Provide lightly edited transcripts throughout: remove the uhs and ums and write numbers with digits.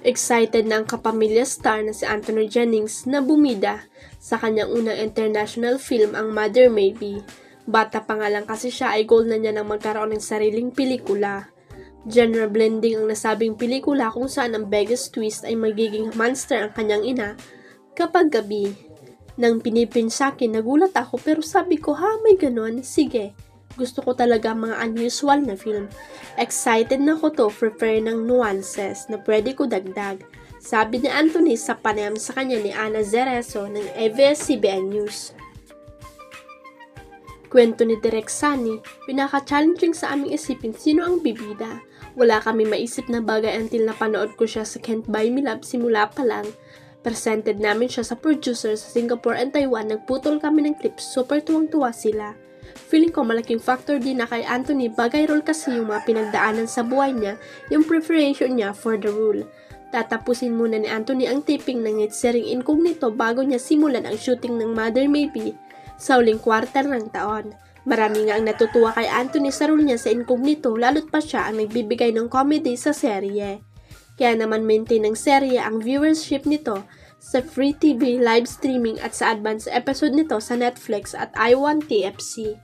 Excited na ang kapamilya star na si Anthony Jennings na bumida sa kanyang unang international film, ang Mother Maybe. Bata pa nga lang kasi siya ay goal na niya nang magkaroon ng sariling pelikula. Genre blending ang nasabing pelikula kung saan ang biggest twist ay magiging monster ang kanyang ina kapag gabi. Nang pinipin sa akin, nagulat ako pero sabi ko, may ganon? Sige. Gusto ko talaga mga unusual na film. Excited na ko to, prepare ng nuances na pwede ko dagdag. Sabi ni Anthony sa panayam sa kanya ni Ana Zerezo ng ABS-CBN News. Kwento ni Direk Sani, pinaka-challenging sa aming isipin sino ang bibida. Wala kami maisip na bagay until napanood ko siya sa Can't Buy Me Love simula pa lang. Presented namin siya sa producer sa Singapore and Taiwan, nagputol kami ng clips, super tuwang-tuwa sila. Feeling ko malaking factor din na kay Anthony, bagay role kasi yung mga pinagdaanan sa buhay niya, yung preparation niya for the role. Tatapusin muna ni Anthony ang taping ng Nitsering Incognito bago niya simulan ang shooting ng Mother Maybe sa uling quarter ng taon. Marami nga ang natutuwa kay Anthony sa role niya sa Incognito, lalo't pa siya ang nagbibigay ng comedy sa serye. Kaya naman maintain ng serye ang viewership nito sa free TV, live streaming at sa advance episode nito sa Netflix at iWant TFC.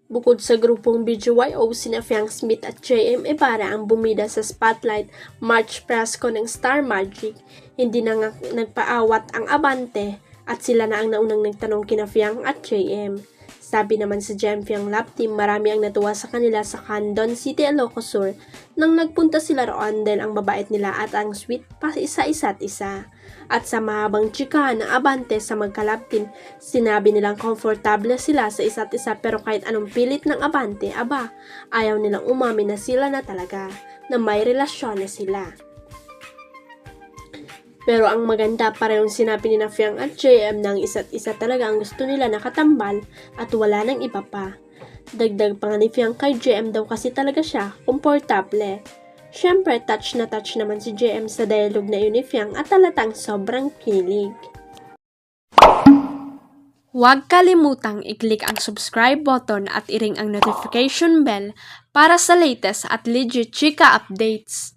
Bukod sa grupong BGYO, sina Fiang Smith at JM Ibarra ang bumida sa Spotlight March Presko ng Star Magic. Hindi na nga nagpaawat ang abante at sila na ang naunang nagtanong kina Fiang at JM. Sabi naman sa Gem Fiang Lab Team, marami ang natuwa sa kanila sa Candon City, Ilocos Sur nang nagpunta sila roon dahil ang babait nila at ang sweet pa isa-isa't isa. At sa mahabang chikahan ng abante sa magka-lab team, sinabi nilang komportable sila sa isa't isa pero kahit anong pilit ng abante, ayaw nilang umamin na sila na talaga, na may relasyon na sila. Pero ang maganda, parehong sinabi ni Fiang at JM ng isa't isa talaga ang gusto nila nakatambal at wala nang iba pa. Dagdag pa nga ni Fiang kay JM daw kasi talaga siya komportable. Siyempre, touch na touch naman si JM sa dialogue na yun ni Fiang at talatang sobrang kilig. Huwag kalimutang i-click ang subscribe button at i-ring ang notification bell para sa latest at legit chika updates.